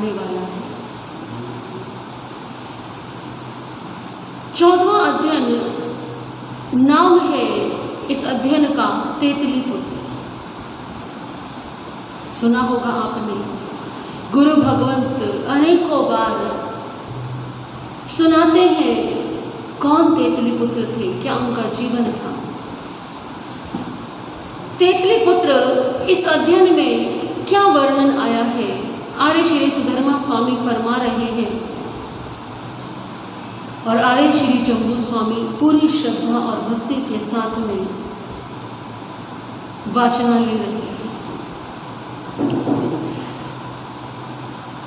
जाने वाला है। 14वां अध्ययन नाम है इस अध्ययन का तेतली पुत्र। सुना होगा आपने, गुरु भगवंत अनेकों बार सुनाते हैं कौन तेतली पुत्र थे, क्या उनका जीवन था। तेतली पुत्र इस अध्ययन में क्या वर्णन आया है, आर्य श्री सुधर्मा स्वामी फरमा रहे हैं और आर्य श्री जम्बू स्वामी पूरी श्रद्धा और भक्ति के साथ में वाचना ले रहे हैं।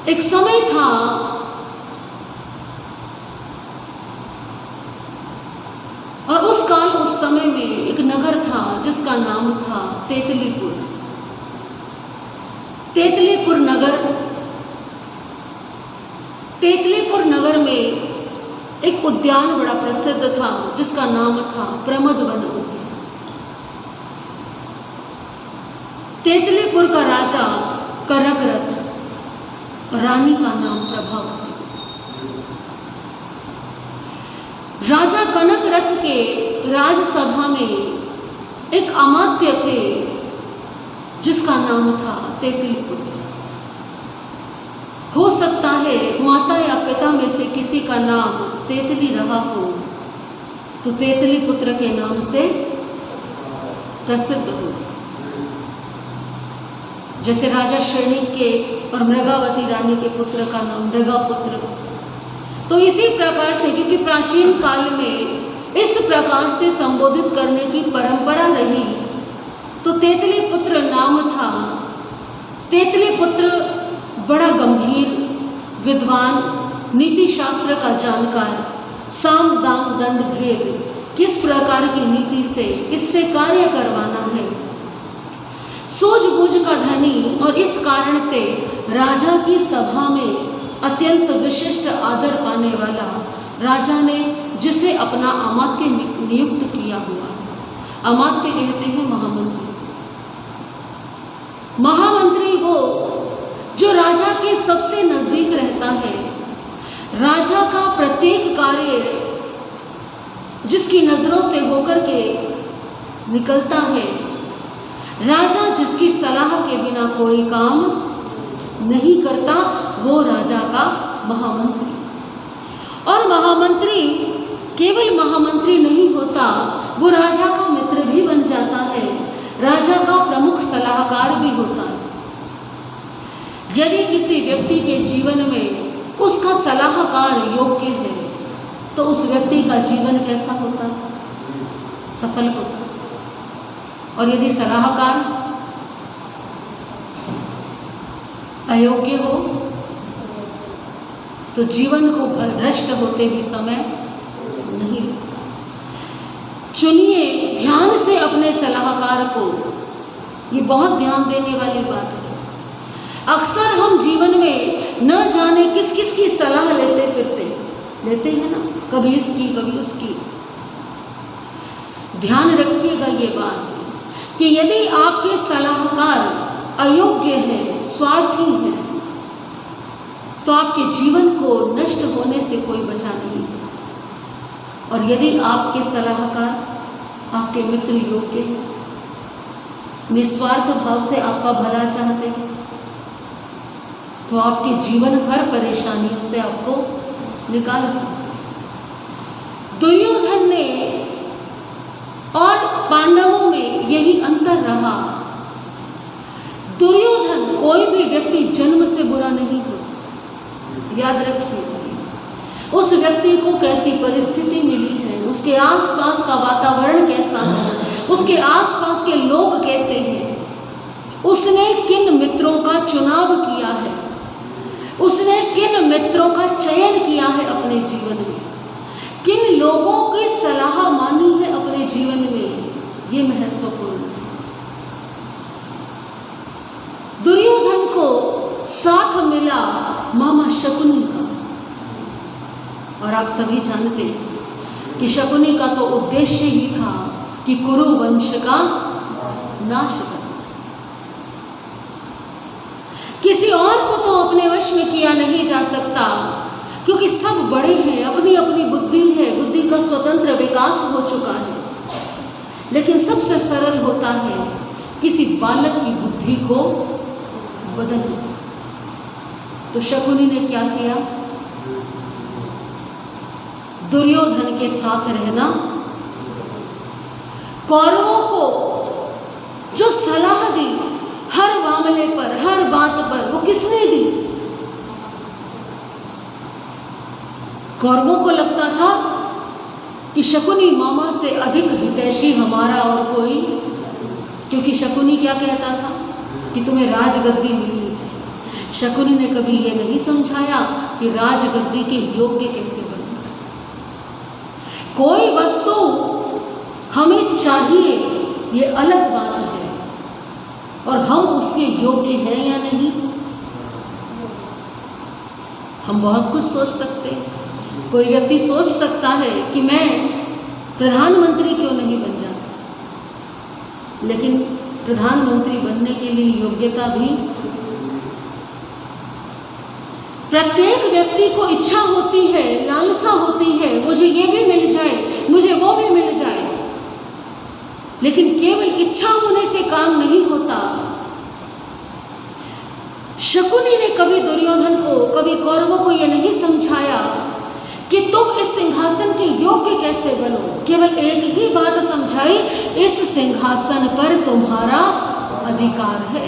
एक समय था और उस समय में एक नगर था जिसका नाम था तेतलीपुर। तेतलीपुर नगर में एक उद्यान बड़ा प्रसिद्ध था जिसका नाम था प्रमद वन उद्यान। तेतलीपुर का राजा कनकरथ, रानी का नाम प्रभावती। राजा कनकरथ के राजसभा में एक अमात्य थे जिसका नाम था तेतलीपुत्र। हो सकता है माता या पिता में से किसी का नाम तेतली रहा हो तो तेतलीपुत्र के नाम से प्रसिद्ध हो, जैसे राजा श्रेणी के और मृगावती रानी के पुत्र का नाम मृगापुत्र। तो इसी प्रकार से, क्योंकि प्राचीन काल में इस प्रकार से संबोधित करने की परंपरा रही, तो तेतलीपुत्र नाम था। तेतलीपुत्र बड़ा गंभीर विद्वान, नीति शास्त्र का जानकार, साम दाम दंड भेद, किस प्रकार की नीति से किससे कार्य करवाना है, सूझबूझ का धनी, और इस कारण से राजा की सभा में अत्यंत विशिष्ट आदर पाने वाला राजा ने जिसे अपना अमात्य नियुक्त किया हुआ। अमात्य कहते हैं महामंत्री। महामंत्री वो जो राजा के सबसे नजदीक रहता है, राजा का प्रत्येक कार्य जिसकी नजरों से होकर के निकलता है, राजा जिसकी सलाह के बिना कोई काम नहीं करता, वो राजा का महामंत्री। और महामंत्री केवल महामंत्री नहीं होता, वो राजा का मित्र भी बन जाता है, राजा का प्रमुख सलाहकार भी होता है। यदि किसी व्यक्ति के जीवन में उसका सलाहकार योग्य है तो उस व्यक्ति का जीवन कैसा होता है? सफल होता है। और यदि सलाहकार अयोग्य हो तो जीवन को भ्रष्ट होते भी समय नहीं लगता। चुनिए ध्यान से अपने सलाहकार को, ये बहुत ध्यान देने वाली बात है। अक्सर हम जीवन में न जाने किस किस की सलाह लेते हैं ना, कभी इसकी कभी उसकी। ध्यान रखिएगा ये बात कि यदि आपके सलाहकार अयोग्य है, स्वार्थी है, तो आपके जीवन को नष्ट होने से कोई बचा नहीं सकता। और यदि आपके सलाहकार, आपके मित्र योग्य हैं, निस्वार्थ भाव से आपका भला चाहते हैं, तो आपके जीवन हर परेशानियों से आपको निकाल सकते। दुर्योधन ने और पांडवों में यही अंतर रहा। दुर्योधन कोई भी व्यक्ति जन्म से बुरा नहीं होता, याद रखिए। उस व्यक्ति को कैसी परिस्थिति मिली है, उसके आसपास का वातावरण कैसा है, उसके आसपास के लोग कैसे हैं, उसने किन मित्रों का चुनाव किया है, उसने किन मित्रों का चयन किया है अपने जीवन में, किन लोगों की सलाह मानी है अपने जीवन में, ये महत्वपूर्ण है। दुर्योधन को साथ मिला मामा शकुनी का, और आप सभी जानते हैं कि शकुनी का तो उद्देश्य ही था कि कुरु वंश का नाश करना। किसी और को तो अपने वश में किया सकता, क्योंकि सब बड़े हैं, अपनी अपनी बुद्धि है, बुद्धि का स्वतंत्र विकास हो चुका है। लेकिन सबसे सरल होता है किसी बालक की बुद्धि को बदलना। तो शकुनी ने क्या किया? दुर्योधन के साथ रहना। कौरवों को जो सलाह दी हर मामले पर, हर बात पर, वो किसने दी? कौरवों को लगता था कि शकुनी मामा से अधिक हितैषी हमारा और कोई, क्योंकि शकुनी क्या कहता था कि तुम्हें राजगद्दी मिलनी चाहिए। शकुनी ने कभी ये नहीं समझाया कि राजगद्दी के योग्य कैसे बनना। कोई वस्तु हमें चाहिए, ये अलग बात है, और हम उसके योग्य हैं या नहीं। हम बहुत कुछ सोच सकते हैं। कोई व्यक्ति सोच सकता है कि मैं प्रधानमंत्री क्यों नहीं बन जाता, लेकिन प्रधानमंत्री बनने के लिए योग्यता भी, प्रत्येक व्यक्ति को इच्छा होती है, लालसा होती है, मुझे ये भी मिल जाए, मुझे वो भी मिल जाए। लेकिन केवल इच्छा होने से काम नहीं होता। शकुनी ने कभी दुर्योधन को, कभी कौरवों को यह नहीं समझाया कि तुम इस सिंहासन के योग्य कैसे बनो। केवल एक ही बात समझाई, इस सिंहासन पर तुम्हारा अधिकार है।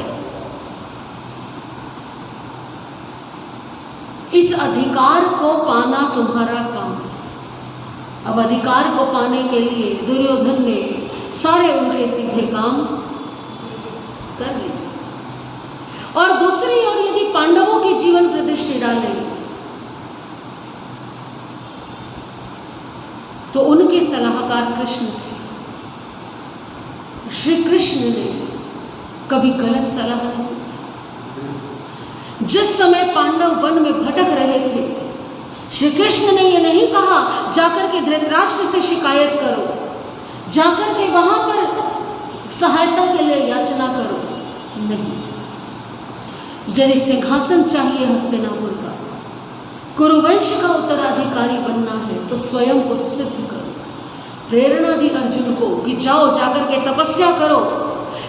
इस अधिकार को पाना तुम्हारा काम है। अब अधिकार को पाने के लिए दुर्योधन ने सारे उल्टे सीधे काम कर लिए। और दूसरी ओर यदि पांडवों के जीवन पर दृष्टि डालें तो उनके सलाहकार कृष्ण थे। श्री कृष्ण ने कभी गलत सलाह नहीं दी। जिस समय पांडव वन में भटक रहे थे, श्री कृष्ण ने यह नहीं कहा जाकर के धृतराष्ट्र से शिकायत करो, जाकर के वहां पर सहायता के लिए याचना करो। नहीं, यदि सिंहासन चाहिए हस्तिनापुर का, कुरुवंश का उत्तराधिकारी बनना है, तो स्वयं को सिद्ध करो। प्रेरणा दी अर्जुन को कि जाओ, जाकर के तपस्या करो,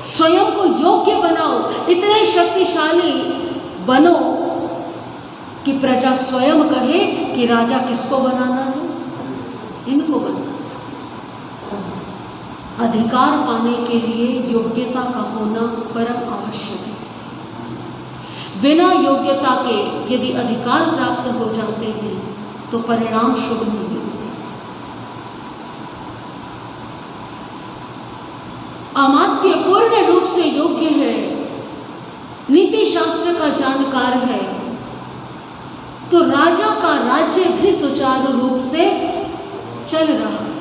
स्वयं को योग्य बनाओ, इतने शक्तिशाली बनो कि प्रजा स्वयं कहे कि राजा किसको बनाना है, इनको बनाना। अधिकार पाने के लिए योग्यता का होना परम आवश्यक है। बिना योग्यता के यदि अधिकार प्राप्त हो जाते हैं तो परिणाम शुभ नहीं होते। अमात्य पूर्ण रूप से योग्य है, नीति शास्त्र का जानकार है, तो राजा का राज्य भी सुचारू रूप से चल रहा है।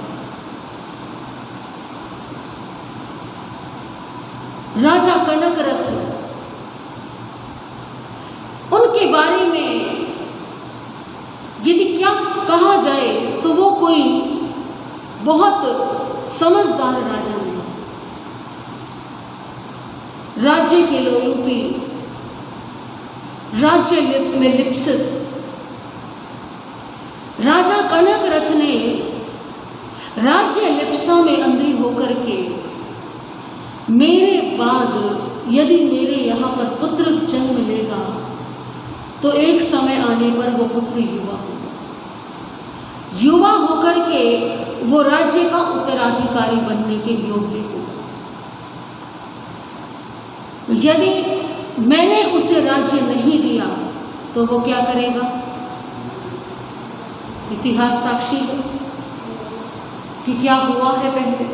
राजा कनकरथ, उनके बारे में यदि क्या कहा जाए तो वो कोई बहुत समझदार राजा नहीं। राज्य के लोलुपी, राज्य में लिप्सित राजा कनकरथ ने राज्य लिप्सा में अंधे होकर के मेरे बाद यदि मेरे यहाँ पर पुत्र जन्म लेगा तो एक समय आने पर वो पुत्र युवा होगा। युवा होकर के वो राज्य का उत्तराधिकारी बनने के योग्य होगा। यदि मैंने उसे राज्य नहीं दिया तो वो क्या करेगा? इतिहास साक्षी है कि क्या हुआ है पहले।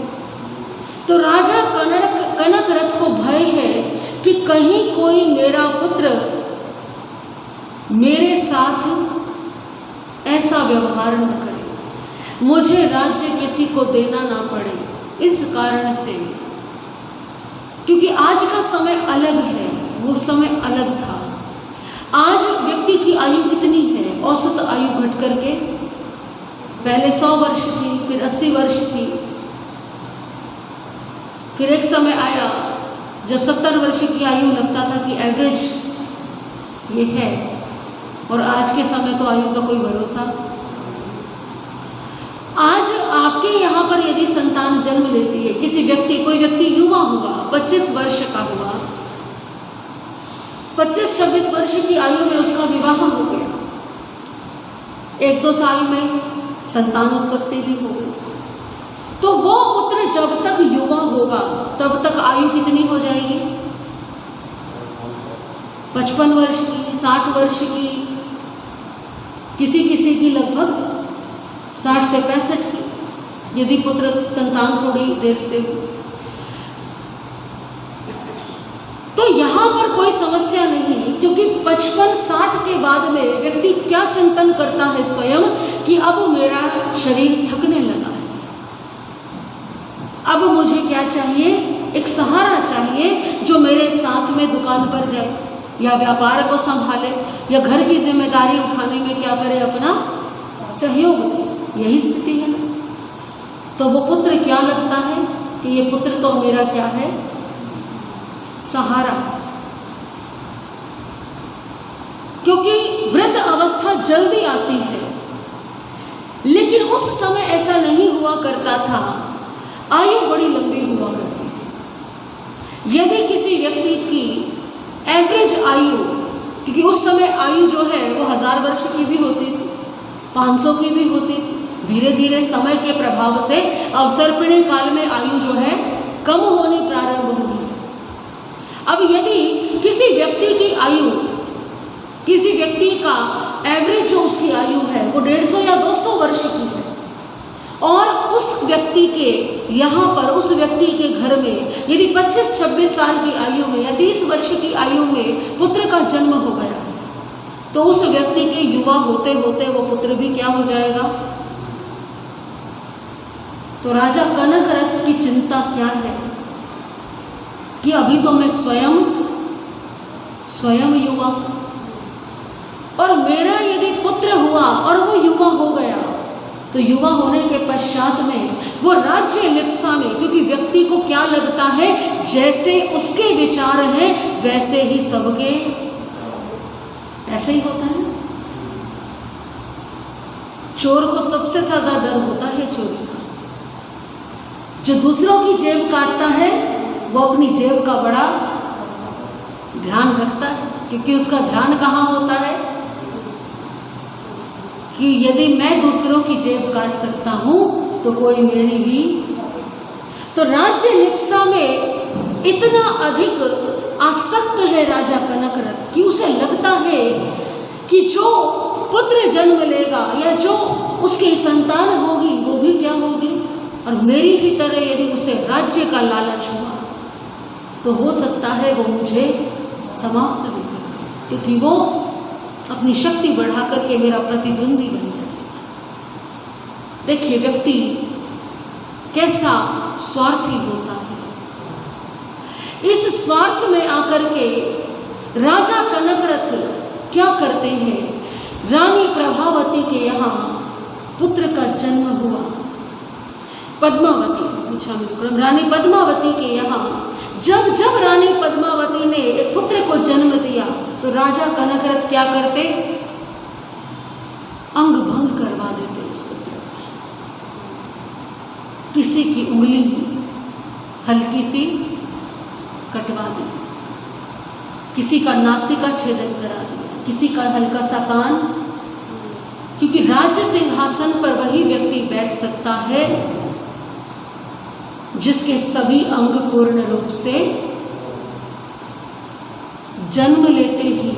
तो राजा कनकरथ को भय है कि कहीं कोई मेरा पुत्र मेरे साथ ऐसा व्यवहार न करे, मुझे राज्य किसी को देना ना पड़े। इस कारण से, क्योंकि आज का समय अलग है, वो समय अलग था। आज व्यक्ति की आयु कितनी है? औसत आयु घट करके पहले 100 वर्ष थी, फिर 80 वर्ष थी, फिर एक समय आया जब 70 वर्ष की आयु लगता था कि एवरेज ये है, और आज के समय तो आयु का कोई भरोसा। आज आपके यहाँ पर यदि संतान जन्म लेती है, कोई व्यक्ति युवा हुआ, 25 वर्ष का हुआ, 25-26 वर्ष की आयु में उसका विवाह हो गया, 1-2 साल में संतान उत्पत्ति भी हो गई, तो वो पुत्र जब तक युवा होगा तब तक आयु कितनी हो जाएगी? 55 वर्ष की, 60 वर्ष की, किसी किसी की लगभग 60 से 65 की, यदि पुत्र संतान थोड़ी देर से हो। तो यहाँ पर कोई समस्या नहीं, क्योंकि 55-60 के बाद में व्यक्ति क्या चिंतन करता है स्वयं कि अब मेरा शरीर थकने लगा है, अब मुझे क्या चाहिए? एक सहारा चाहिए जो मेरे साथ में दुकान पर जाए या व्यापार को संभाले या घर की जिम्मेदारी उठाने में क्या करे? अपना सहयोग दे। यही स्थिति है ना। तो वो पुत्र क्या लगता है कि ये पुत्र तो मेरा क्या है? सहारा। क्योंकि वृद्ध अवस्था जल्दी आती है, लेकिन उस समय ऐसा नहीं हुआ करता था, आयु बड़ी लंबी हुआ करती थी। यदि किसी व्यक्ति की एवरेज आयु, क्योंकि उस समय आयु जो है वो 1000 वर्ष की भी होती थी, 500 की भी होती थी, धीरे धीरे समय के प्रभाव से अवसर्पिणी काल में आयु जो है कम होनी प्रारंभ हुई। अब यदि किसी व्यक्ति की आयु, किसी व्यक्ति का एवरेज जो उसकी आयु है वो 150 या 200 वर्ष की है, और उस व्यक्ति के यहाँ पर, उस व्यक्ति के घर में यदि 25-26 साल की आयु में या 30 वर्ष की आयु में पुत्र का जन्म हो गया, तो उस व्यक्ति के युवा होते होते वो पुत्र भी क्या हो जाएगा? तो राजा कनकरथ की चिंता क्या है कि अभी तो मैं स्वयं युवा हूं, और मेरा यदि पुत्र हुआ और वो युवा हो गया, तो युवा होने के पश्चात में वो राज्य लिप्सा में, क्योंकि व्यक्ति को क्या लगता है, जैसे उसके विचार हैं वैसे ही सबके, ऐसे ही होता है। चोर को सबसे ज्यादा डर होता है चोरी का। जो दूसरों की जेब काटता है वो अपनी जेब का बड़ा ध्यान रखता है, क्योंकि उसका ध्यान कहाँ होता है कि यदि मैं दूसरों की जेब काट सकता हूं तो कोई मेरी भी। तो राज्य लिप्सा में इतना अधिक आसक्त है राजा कनकरथ कि उसे लगता है कि जो पुत्र जन्म लेगा या जो उसकी संतान होगी वो भी क्या होगी, और मेरी ही तरह यदि उसे राज्य का लालच हुआ तो हो सकता है वो मुझे समाप्त भी करे, क्योंकि वो अपनी शक्ति बढ़ा करके मेरा प्रतिद्वंदी बन जाएगा। देखिए व्यक्ति कैसा स्वार्थी होता है। इस स्वार्थ में आकर के राजा कनकरथ क्या करते हैं, रानी प्रभावती के यहाँ पुत्र का जन्म हुआ। पद्मावती, रानी पद्मावती के यहाँ जब रानी पद्मावती ने एक पुत्र को जन्म दिया तो राजा कनकरथ क्या करते, अंग भंग करवा देते इस पुत्र को। किसी की उंगली हल्की सी कटवा दी, किसी का नासिका छेदन करा दिया, किसी का हल्का सा कान, क्योंकि राज्य सिंहासन पर वही व्यक्ति बैठ सकता है जिसके सभी अंग पूर्ण रूप से जन्म लेते ही,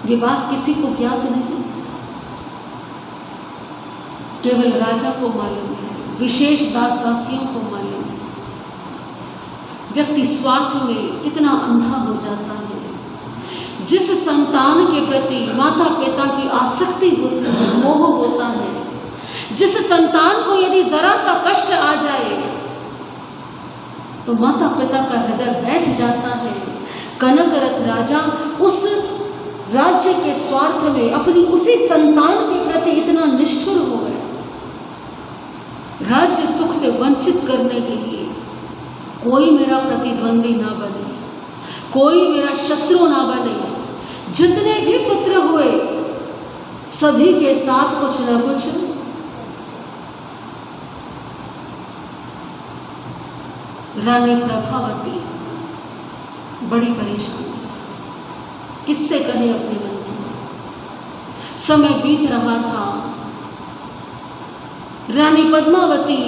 ये बात किसी को ज्ञात नहीं, केवल राजा को मालूम है, विशेष दास दासियों को मालूम है। व्यक्ति स्वार्थ में कितना अंधा हो जाता है। जिस संतान के प्रति माता पिता की आसक्ति होती है, मोह होता है, जिस संतान को यदि जरा सा कष्ट आ जाए तो माता पिता का हृदय बैठ जाता है। कनकरथ राजा उस राज्य के स्वार्थ में अपनी उसी संतान के प्रति इतना निष्ठुर हो गया, राज्य सुख से वंचित करने के लिए कोई मेरा प्रतिद्वंदी ना बने, कोई मेरा शत्रु ना बने, जितने भी पुत्र हुए सभी के साथ कुछ न कुछ रानी प्रभावती बड़ी परेशान, किससे कहे अपने मन की। समय बीत रहा था, रानी पद्मावती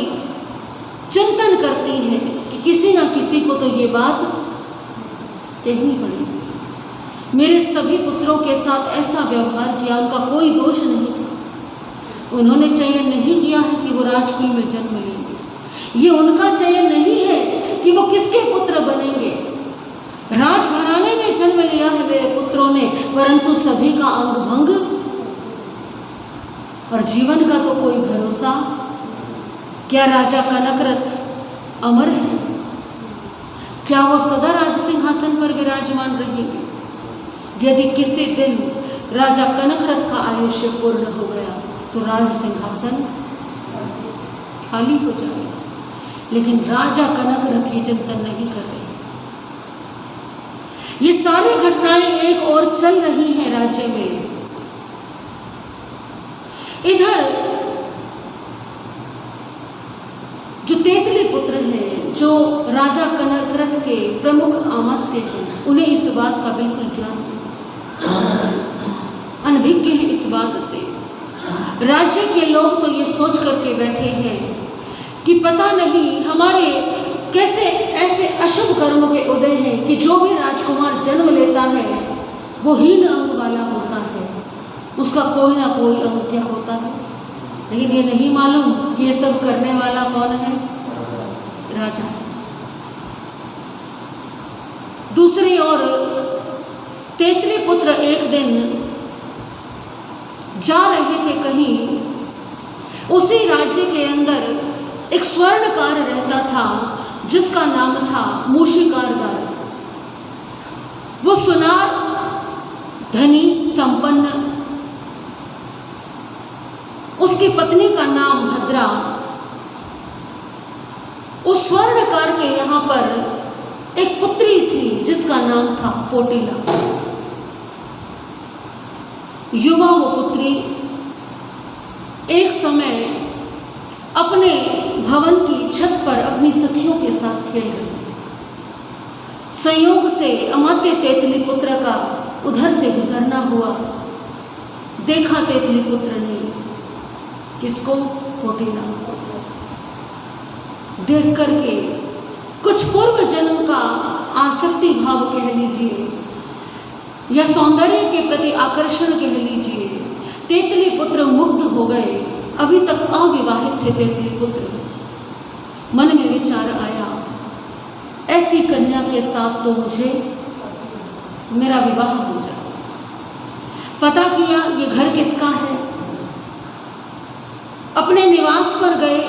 चिंतन करती है कि किसी ना किसी को तो ये बात कहनी पड़ेगी। मेरे सभी पुत्रों के साथ ऐसा व्यवहार किया, उनका कोई दोष नहीं था। उन्होंने चयन नहीं किया है कि वो राजकुल में जन्म लेंगे। ये उनका चयन नहीं है कि वो किसके पुत्र बनेंगे। राजघराने में जन्म लिया है मेरे पुत्रों ने, परंतु सभी का अंग भंग और जीवन का तो कोई भरोसा। क्या राजा कनकरथ अमर है? क्या वो सदा राज सिंहासन पर विराजमान रहेंगे? यदि किसी दिन राजा कनकरथ का आयुष्य पूर्ण हो गया तो राज सिंहासन खाली हो जाएगा। लेकिन राजा कनकरथ ये चिंतन नहीं कर रहे। ये सारी घटनाएं एक और चल रही हैं राज्य में। इधर जो तेतली पुत्र हैं, जो राजा कनकरथ के प्रमुख अमात्य हैं, उन्हें इस बात का बिल्कुल ज्ञान नहीं, अनभिज्ञ है इस बात से। राज्य के लोग तो ये सोच करके बैठे हैं कि पता नहीं हमारे कैसे ऐसे अशुभ कर्मों के उदय हैं कि जो भी राजकुमार जन्म लेता है वो हीन अंग वाला होता है, उसका कोई ना कोई अंग क्या होता है। लेकिन ये नहीं मालूम कि ये सब करने वाला कौन है? राजा है। दूसरी ओर तेतली पुत्र एक दिन जा रहे थे कहीं, उसी राज्य के अंदर एक स्वर्णकार रहता था जिसका नाम था मूषिकारदार। वो सुनार, धनी, संपन्न, उसकी पत्नी का नाम भद्रा। उस स्वर्णकार के यहाँ पर एक पुत्री थी जिसका नाम था पोटिला। युवा वो पुत्री एक समय अपने भवन की छत पर अपनी सखियों के साथ खेल रही थी। संयोग से अमात्य तेतली पुत्र का उधर से गुजरना हुआ। देखा तेतली पुत्र ने किसको? पोटिला। देख करके कुछ पूर्व जन्म का आसक्ति भाव कह लीजिए या सौंदर्य के प्रति आकर्षण कह लीजिए, तेतली पुत्र मुग्ध हो गए। अभी तक अविवाहित थे तेतली पुत्र। मन में विचार आया, ऐसी कन्या के साथ तो मुझे मेरा विवाह हो जाए। पता किया ये घर किसका है। अपने निवास पर गए,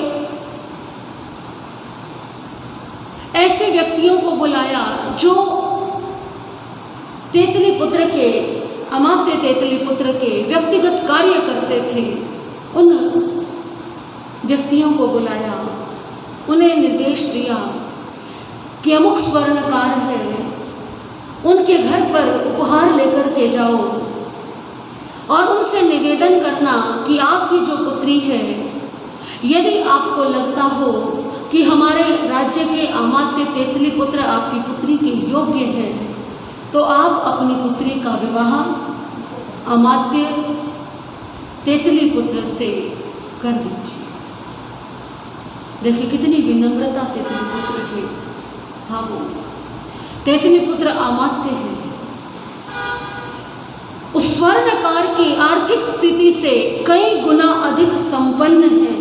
ऐसे व्यक्तियों को बुलाया जो तेतली पुत्र के, अमात्य तेतली पुत्र के व्यक्तिगत कार्य करते थे। उन व्यक्तियों को बुलाया, उन्हें निर्देश दिया कि अमुक स्वर्णकार है, उनके घर पर उपहार लेकर के जाओ और उनसे निवेदन करना कि आपकी जो पुत्री है, यदि आपको लगता हो कि हमारे राज्य के अमात्य तेतली पुत्र आपकी पुत्री के योग्य है, तो आप अपनी पुत्री का विवाह अमात्य तेतली पुत्र से कर दीजिए। देखिए कितनी विनम्रता तेतली पुत्र के। हाँ, वो तेतली पुत्र अमात्य है। उस स्वर्णकार की आर्थिक स्थिति से कई गुना अधिक संपन्न है।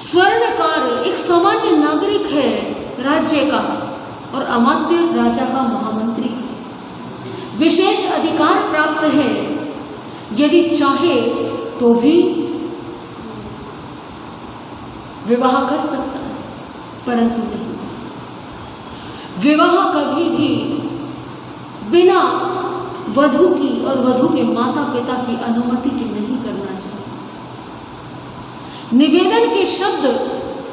स्वर्णकार एक सामान्य नागरिक है राज्य का और अमात्य राजा का महामंत्री। विशेष अधिकार प्राप्त है, यदि चाहे तो भी विवाह कर सकता है, परंतु नहीं, विवाह कभी भी बिना वधू की और वधू के माता पिता की अनुमति के नहीं करना चाहिए। निवेदन के शब्द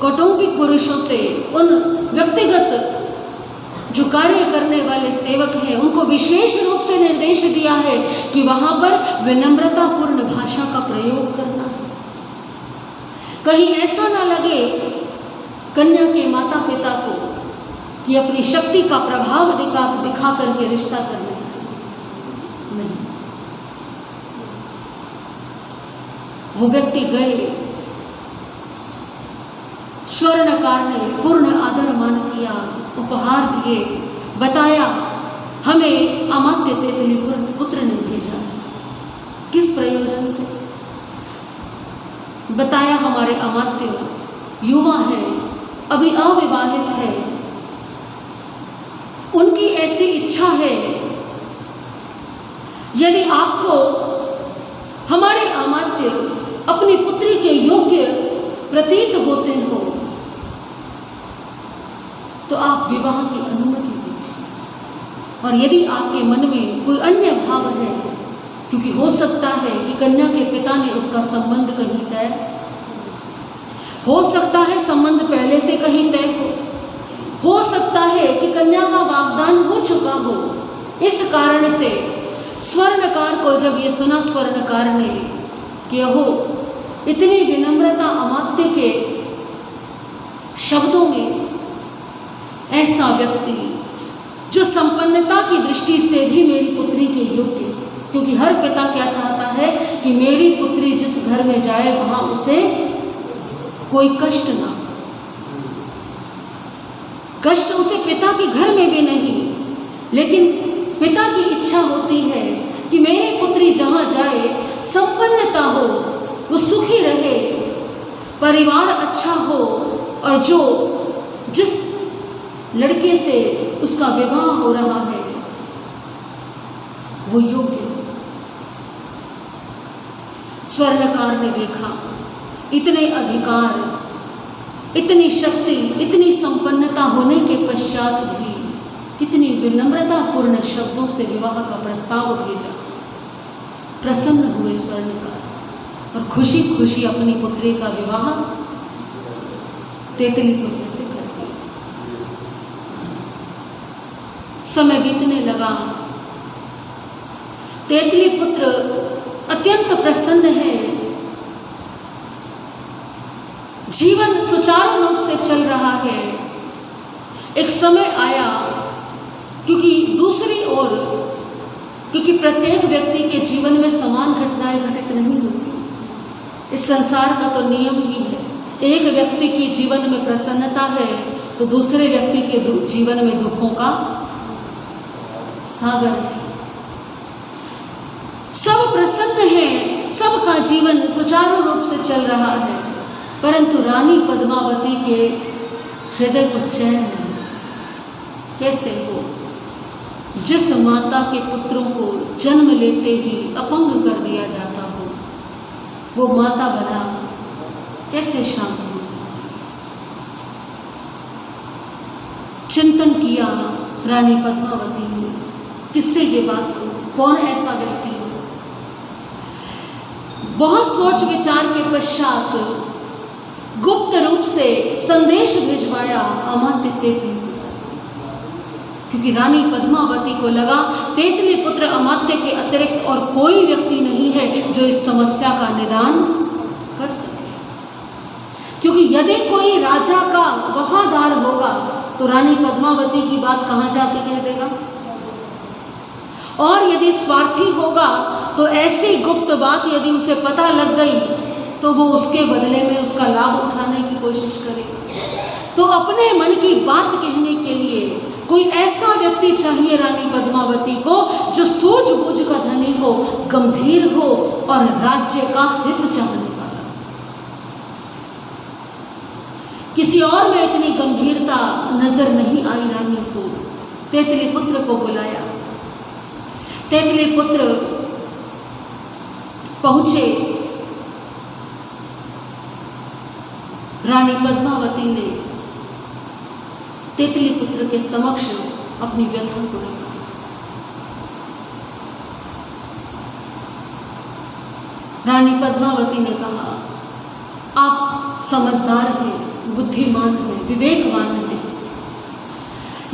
कौटुंबिक पुरुषों से, उन व्यक्तिगत जो कार्य करने वाले सेवक हैं उनको विशेष रूप से निर्देश दिया है कि वहां पर विनम्रतापूर्ण भाषा का प्रयोग करना है। कहीं ऐसा ना लगे कन्या के माता पिता को कि अपनी शक्ति का प्रभाव दिखा करके रिश्ता करने नहीं। वो व्यक्ति गए, स्वर्णकार ने पूर्ण आदर मान किया, उपहार दिए, बताया हमें अमात्य तेतली पुत्र ने भेजा है। किस प्रयोजन से? बताया हमारे अमात्य युवा है, अभी अविवाहित है, उनकी ऐसी इच्छा है, यदि आपको हमारे अमात्य अपनी पुत्री के योग्य प्रतीत होते हो तो आप विवाह की अनुमति दीजिए। और यदि आपके मन में कोई अन्य भाव है, क्योंकि हो सकता है कि कन्या के पिता ने उसका संबंध कहीं तय, हो सकता है संबंध पहले से कहीं तय हो सकता है कि कन्या का वाग्दान हो चुका हो। इस कारण से स्वर्णकार को जब ये सुना स्वर्णकार ने कि हो इतनी विनम्रता अमात्य के शब्दों में, ऐसा व्यक्ति जो संपन्नता की दृष्टि से भी मेरी पुत्री के योग्य है, क्योंकि हर पिता क्या चाहता है कि मेरी पुत्री जिस घर में जाए वहां उसे कोई कष्ट ना, कष्ट उसे पिता के घर में भी नहीं, लेकिन पिता की इच्छा होती है कि मेरी पुत्री जहां जाए संपन्नता हो, वो सुखी रहे, परिवार अच्छा हो, और जो जिस लड़के से उसका विवाह हो रहा है वो योग्य हो। स्वर्णकार ने देखा इतने अधिकार, इतनी शक्ति, इतनी संपन्नता होने के पश्चात भी कितनी विनम्रतापूर्ण शब्दों से विवाह का प्रस्ताव भेजा। प्रसन्न हुए स्वर्णकार और खुशी खुशी अपनी पुत्री का विवाह तेतली पुत्र से कर दिया। समय बीतने लगा, तेतली पुत्र अत्यंत प्रसन्न है, जीवन सुचारू रूप से चल रहा है। एक समय आया, क्योंकि प्रत्येक व्यक्ति के जीवन में समान घटनाएं घटित नहीं होती। इस संसार का तो नियम ही है, एक व्यक्ति के जीवन में प्रसन्नता है तो दूसरे व्यक्ति के जीवन में दुखों का सागर है। सब प्रसन्न हैं, सबका जीवन सुचारू रूप से चल रहा है, परंतु रानी पद्मावती के हृदय को चैन नहीं। कैसे हो? जिस माता के पुत्रों को जन्म लेते ही अपंग कर दिया जाता हो, वो माता बना कैसे शांत हो सकती? चिंतन किया रानी पद्मावती ने, किससे ये बात करूं, कौन ऐसा व्यक्ति हो? बहुत सोच विचार के पश्चात गुप्त रूप से संदेश भिजवाया अमात्य तेतली पुत्र, क्योंकि रानी पद्मावती को लगा तेतली पुत्र अमात्य के अतिरिक्त और कोई व्यक्ति नहीं है जो इस समस्या का निदान कर सके। क्योंकि यदि कोई राजा का वफादार होगा तो रानी पद्मावती की बात कहाँ जाके कह देगा, और यदि स्वार्थी होगा तो ऐसी गुप्त बात यदि उसे पता लग गई तो वो उसके बदले में उसका लाभ उठाने की कोशिश करेगा। तो अपने मन की बात कहने के लिए कोई ऐसा व्यक्ति चाहिए रानी पद्मावती को जो सूझबूझ का धनी हो, गंभीर हो और राज्य का हित चाहने वाला। किसी और में इतनी गंभीरता नजर नहीं आई रानी को। तेतली पुत्र को बुलाया, तेतली पुत्र पहुंचे। रानी पद्मावती ने तेतली पुत्र के समक्ष अपनी व्यथा को रखा। रानी पद्मावती ने कहा, आप समझदार हैं, बुद्धिमान हैं, विवेकवान हैं,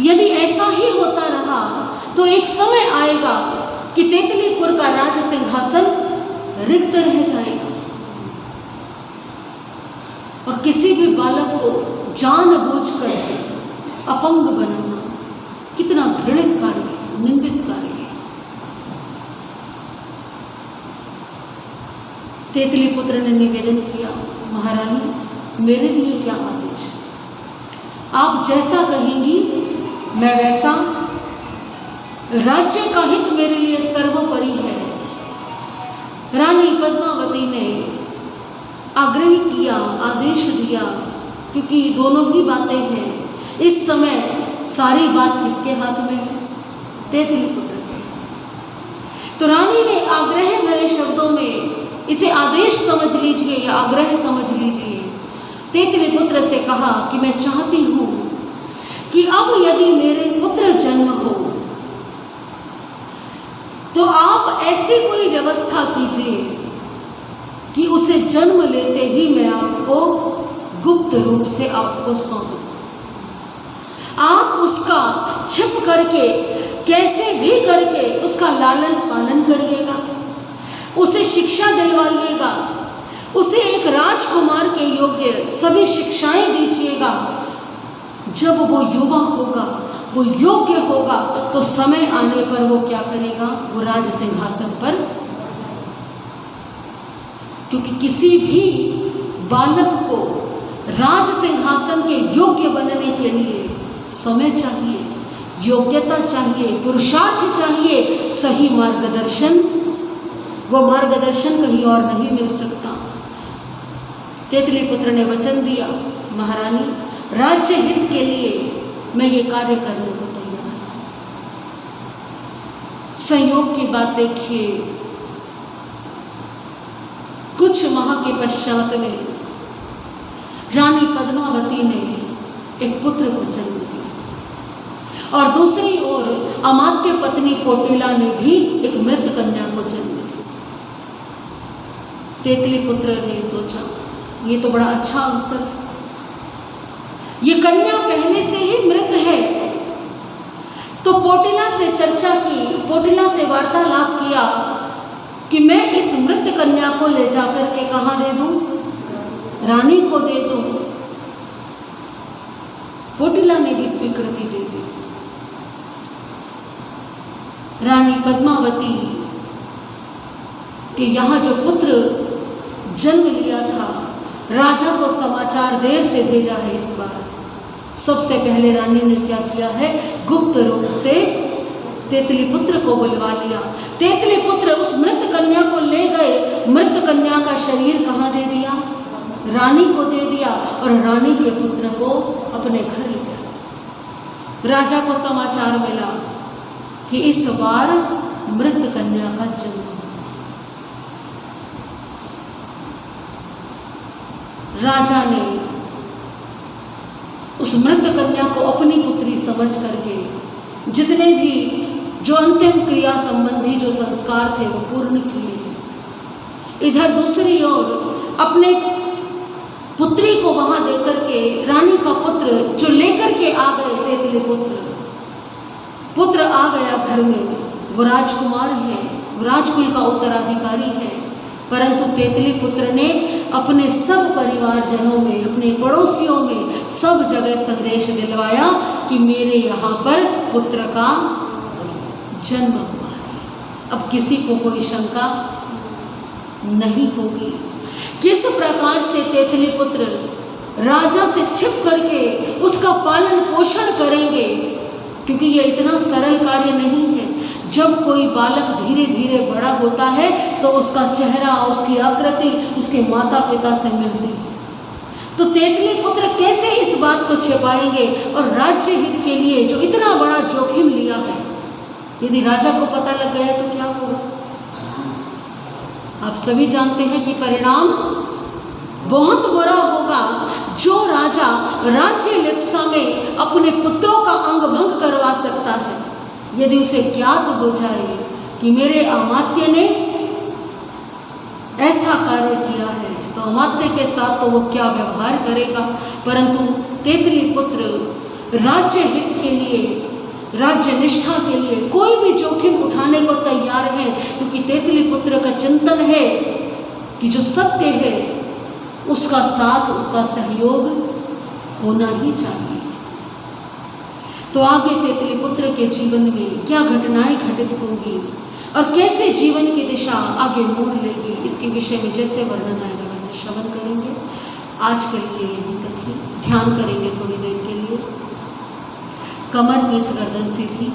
यदि ऐसा ही होता रहा तो एक समय आएगा कि तेतलीपुर का राज सिंहासन रिक्त रह जाएगा और किसी भी बालक को जानबूझकर अपंग बनाना कितना घृणित कार्य है, निंदित कार्य है। तेतलीपुत्र ने निवेदन किया, महारानी मेरे लिए क्या आदेश, आप जैसा कहेंगी मैं वैसा, राज्य का हित मेरे लिए सर्वोपरि है। रानी पद्मावती ने आग्रह किया, आदेश दिया, क्योंकि दोनों ही बातें हैं। इस समय सारी बात किसके हाथ में है? तेतलीपुत्र के। तो रानी ने आग्रह भरे शब्दों में, इसे आदेश समझ लीजिए या आग्रह समझ लीजिए, तेतलीपुत्र से कहा कि मैं चाहती हूं कि अब यदि मेरे पुत्र जन्म हो तो आप ऐसी कोई व्यवस्था कीजिए कि उसे जन्म लेते ही मैं आपको गुप्त रूप से आपको सौंपूं। आप उसका छिप करके कैसे भी करके उसका लालन पालन करिएगा, उसे शिक्षा दिलवाइएगा, उसे एक राजकुमार के योग्य सभी शिक्षाएं दीजिएगा। जब वो युवा होगा, वो योग्य होगा, तो समय आने पर वो क्या करेगा? वो राज सिंहासन पर, क्योंकि किसी भी बालक को राज सिंहासन के योग्य बनने के लिए समय चाहिए, योग्यता चाहिए, पुरुषार्थ चाहिए, सही मार्गदर्शन। वो मार्गदर्शन कहीं और नहीं मिल सकता। तेतलीपुत्र ने वचन दिया, महारानी राज्य हित के लिए मैं ये कार्य करने को तैयार हूं। संयोग की बात देखिए, कुछ माह के पश्चात में रानी पद्मावती ने एक पुत्र को जन्म दिया और दूसरी ओर अमात्य पत्नी कोटिला ने भी एक मृत कन्या को जन्म दिया। तेतलीपुत्र ने सोचा ये तो बड़ा अच्छा अवसर है, ये कन्या पहले से ही मृत है। तो कोटिला से चर्चा की, कोटिला से वार्तालाप किया कि मैं इस मृत कन्या को ले जाकर के कहाँ दे दूं? रानी को दे दूं। कोटिला ने भी स्वीकृति दे दी। रानी पद्मावती के यहाँ जो पुत्र जन्म लिया था, राजा को समाचार देर से भेजा है। इस बार सबसे पहले रानी ने क्या किया है? गुप्त रूप से तेतलीपुत्र को बुलवा लिया। तेतलीपुत्र उस मृत कन्या को ले गए, मृत कन्या का शरीर कहाँ दे दिया? रानी को दे दिया और रानी के पुत्र को अपने घर ले गए। राजा को समाचार मिला कि इस बार मृत कन्या का जन्म। राजा ने उस मृत कन्या को अपनी पुत्री समझ करके जितने भी जो अंतिम क्रिया संबंधी जो संस्कार थे वो पूर्ण किए। इधर दूसरी ओर अपने पुत्री को वहां देकर के रानी का पुत्र जो लेकर के आ गए, तेतलीपुत्र पुत्र आ गया घर में। वो राजकुमार है, वो राजकुल का उत्तराधिकारी है, परंतु तेतलीपुत्र ने अपने सब परिवारजनों में, अपने पड़ोसियों में सब जगह संदेश दिलवाया कि मेरे यहाँ पर पुत्र का जन्म हुआ है। अब किसी को कोई शंका नहीं होगी किस प्रकार से तेतलीपुत्र राजा से छिप करके उसका पालन पोषण करेंगे, क्योंकि ये इतना सरल कार्य नहीं है। जब कोई बालक धीरे धीरे बड़ा होता है तो उसका चेहरा, उसकी आकृति उसके माता पिता से मिलती है। तो तेतलीपुत्र कैसे इस बात को छिपाएंगे? और राज्य हित के लिए जो इतना बड़ा जोखिम लिया है, यदि राजा को पता लग गया तो क्या होगा? आप सभी जानते हैं कि परिणाम बहुत बुरा होगा। जो राजा राज्य लिप्सा में अपने पुत्रों का अंग भंग करवा सकता है, यदि उसे ज्ञात हो जाए कि मेरे अमात्य ने ऐसा कार्य किया है, तो अमात्य के साथ तो वो क्या व्यवहार करेगा। परंतु तेतलीपुत्र राज्य हित के लिए, राज्य निष्ठा के लिए कोई भी जोखिम उठाने को तैयार है, क्योंकि तेतली पुत्र का चिंतन है कि जो सत्य है उसका साथ, उसका सहयोग होना ही चाहिए। तो आगे तेतली पुत्र के जीवन में क्या घटनाएं घटित होंगी और कैसे जीवन की दिशा आगे मोड़ लेगी, इसके विषय में जैसे वर्णन आएगा वैसे श्रवण करेंगे। आज के लिए यहीं तक ही, ध्यान करेंगे थोड़ी देर के लिए। कमर नीच गर्दन सीधी।